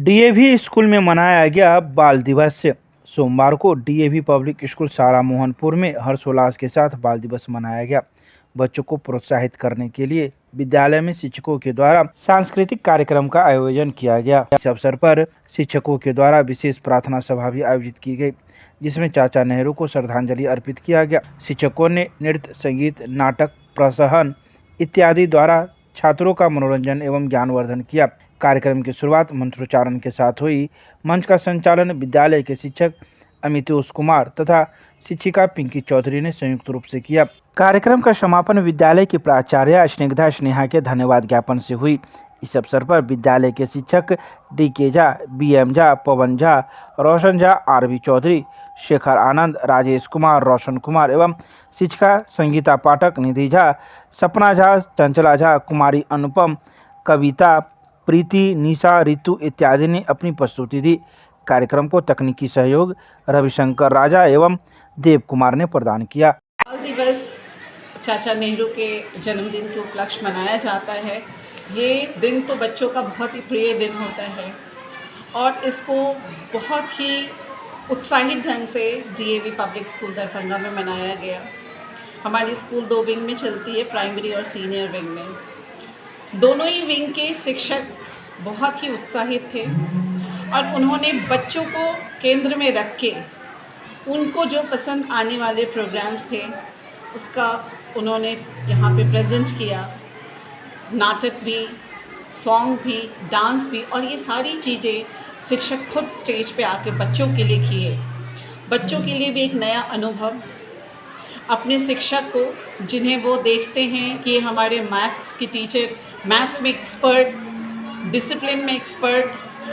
DAV school में मनाया गया बाल दिवस। सोमवार को डीएवी पब्लिक स्कूल सारा मोहनपुर में हर्षोल्लास के साथ बाल दिवस मनाया गया। बच्चों को प्रोत्साहित करने के लिए विद्यालय में शिक्षकों के द्वारा सांस्कृतिक कार्यक्रम का आयोजन किया गया। इस अवसर पर शिक्षकों के द्वारा विशेष प्रार्थना सभा भी आयोजित की गई, जिसमें चाचा नेहरू को श्रद्धांजलि अर्पित किया गया। शिक्षकों ने नृत्य, संगीत, नाटक, प्रसहन इत्यादि द्वारा छात्रों का मनोरंजन एवं ज्ञानवर्धन किया। कार्यक्रम की शुरुआत मंत्रोच्चारण के साथ हुई। मंच का संचालन विद्यालय के शिक्षक अमितोष कुमार तथा शिक्षिका पिंकी चौधरी ने संयुक्त रूप से किया। कार्यक्रम का समापन विद्यालय की प्राचार्य स्निग्धा स्नेहा के धन्यवाद ज्ञापन से हुई। इस अवसर पर विद्यालय के शिक्षक डी.के. झा, बी.एम. झा, पवन झा, रोशन झा, आर.बी. चौधरी, शेखर आनंद, राजेश कुमार, रोशन कुमार एवं शिक्षिका संगीता पाठक, निधि झा, सपना झा, चंचला झा, कुमारी अनुपम, कविता, प्रीति, निशा, रितु इत्यादि ने अपनी प्रस्तुति दी। कार्यक्रम को तकनीकी सहयोग रविशंकर राजा एवं देव कुमार ने प्रदान किया। बाल दिवस चाचा नेहरू के जन्मदिन के उपलक्ष्य मनाया जाता है। ये दिन तो बच्चों का बहुत ही प्रिय दिन होता है और इसको बहुत ही उत्साहित ढंग से डीएवी पब्लिक स्कूल दरभंगा में मनाया गया। हमारी स्कूल 2 विंग में चलती है, प्राइमरी और सीनियर विंग में। दोनों ही विंग के शिक्षक बहुत ही उत्साहित थे और उन्होंने बच्चों को केंद्र में रख के उनको जो पसंद आने वाले प्रोग्राम्स थे उसका उन्होंने यहाँ पे प्रेजेंट किया। नाटक भी, सॉन्ग भी, डांस भी, और ये सारी चीज़ें शिक्षक खुद स्टेज पे आके बच्चों के लिए किए। बच्चों के लिए भी एक नया अनुभव, अपने शिक्षक को जिन्हें वो देखते हैं कि हमारे मैथ्स की टीचर, मैथ्स में एक्सपर्ट, डिसिप्लिन में एक्सपर्ट,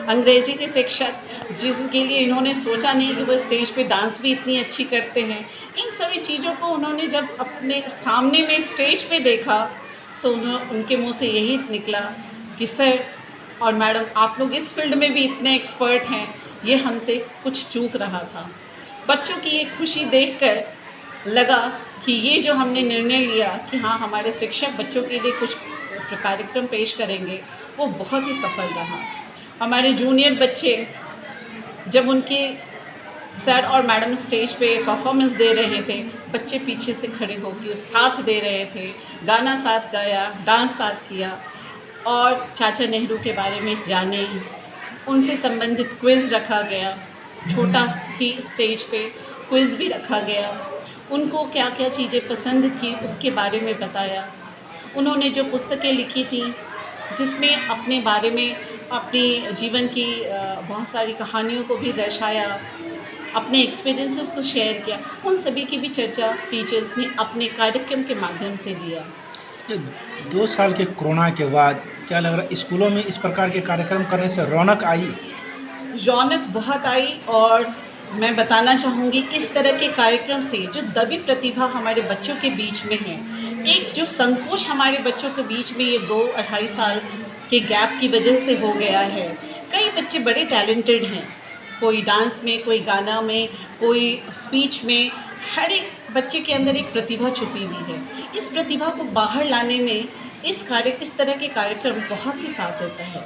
अंग्रेजी के शिक्षक जिनके लिए इन्होंने सोचा नहीं कि वो स्टेज पे डांस भी इतनी अच्छी करते हैं। इन सभी चीज़ों को उन्होंने जब अपने सामने में स्टेज पे देखा तो उनके मुंह से यही निकला कि सर और मैडम, आप लोग इस फील्ड में भी इतने एक्सपर्ट हैं, ये हमसे कुछ चूक रहा था। बच्चों की ये खुशी देखकर लगा कि ये जो हमने निर्णय लिया कि हाँ, हमारे शिक्षक बच्चों के लिए कुछ कार्यक्रम पेश करेंगे, वो बहुत ही सफल रहा। हमारे जूनियर बच्चे जब उनके सर और मैडम स्टेज पे परफॉर्मेंस दे रहे थे, बच्चे पीछे से खड़े होकर साथ दे रहे थे, गाना साथ गाया, डांस साथ किया और चाचा नेहरू के बारे में जाने, उनसे संबंधित क्विज़ रखा गया। छोटा ही स्टेज पे क्विज़ भी रखा गया। उनको क्या क्या चीज़ें पसंद थी उसके बारे में बताया। उन्होंने जो पुस्तकें लिखी थी जिसमें अपने बारे में, अपनी जीवन की बहुत सारी कहानियों को भी दर्शाया, अपने एक्सपीरियंसेस को शेयर किया, उन सभी की भी चर्चा टीचर्स ने अपने कार्यक्रम के माध्यम से दिया। 2 साल के कोरोना के बाद क्या लग रहा है, स्कूलों में इस प्रकार के कार्यक्रम करने से रौनक आई? रौनक बहुत आई और मैं बताना चाहूँगी, इस तरह के कार्यक्रम से जो दबी प्रतिभा हमारे बच्चों के बीच में है, एक जो संकोच हमारे बच्चों के बीच में ये 2-2.5 साल के गैप की वजह से हो गया है। कई बच्चे बड़े टैलेंटेड हैं, कोई डांस में, कोई गाना में, कोई स्पीच में। हर एक बच्चे के अंदर एक प्रतिभा छुपी हुई है। इस प्रतिभा को बाहर लाने में इस तरह के कार्यक्रम बहुत ही साथ देता है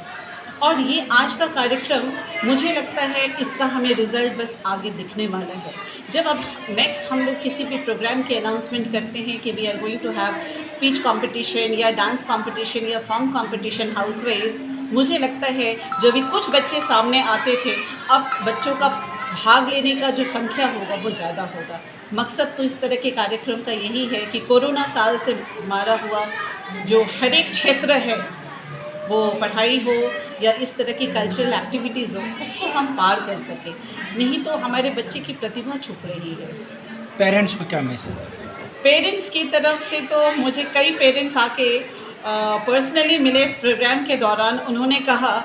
और ये आज का कार्यक्रम, मुझे लगता है इसका हमें रिज़ल्ट बस आगे दिखने वाला है। जब अब नेक्स्ट हम लोग किसी भी प्रोग्राम की अनाउंसमेंट करते हैं कि we are going to have speech competition या डांस कंपटीशन या सॉन्ग कंपटीशन हाउस वाइज, मुझे लगता है जो भी कुछ बच्चे सामने आते थे, अब बच्चों का भाग लेने का जो संख्या होगा वो ज़्यादा होगा। मकसद तो इस तरह के कार्यक्रम का यही है कि कोरोना काल से मारा हुआ जो हर एक क्षेत्र है, वो पढ़ाई हो या इस तरह की कल्चरल एक्टिविटीज़ हो, उसको हम पार कर सकें। नहीं तो हमारे बच्चे की प्रतिभा छुप रही है। पेरेंट्स को क्या मैसेज? पेरेंट्स की तरफ से तो मुझे कई पेरेंट्स आके पर्सनली मिले प्रोग्राम के दौरान। उन्होंने कहा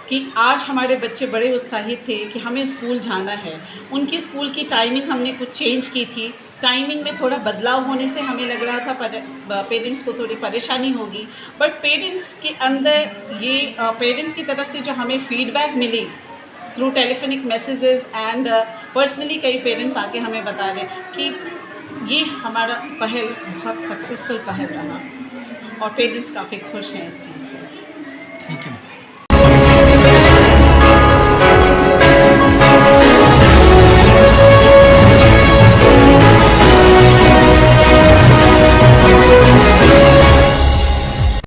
कि आज हमारे बच्चे बड़े उत्साहित थे कि हमें स्कूल जाना है। उनकी स्कूल की टाइमिंग हमने कुछ चेंज की थी। टाइमिंग में थोड़ा बदलाव होने से हमें लग रहा था पेरेंट्स को थोड़ी परेशानी होगी, बट पेरेंट्स के अंदर ये पेरेंट्स की तरफ से जो हमें फीडबैक मिली through telephonic messages and personally, कई पेरेंट्स आके हमें बता रहे कि ये हमारा पहल बहुत सक्सेसफुल पहल रहा और पेरेंट्स काफ़ी खुश हैं इस चीज़ से। Thank you.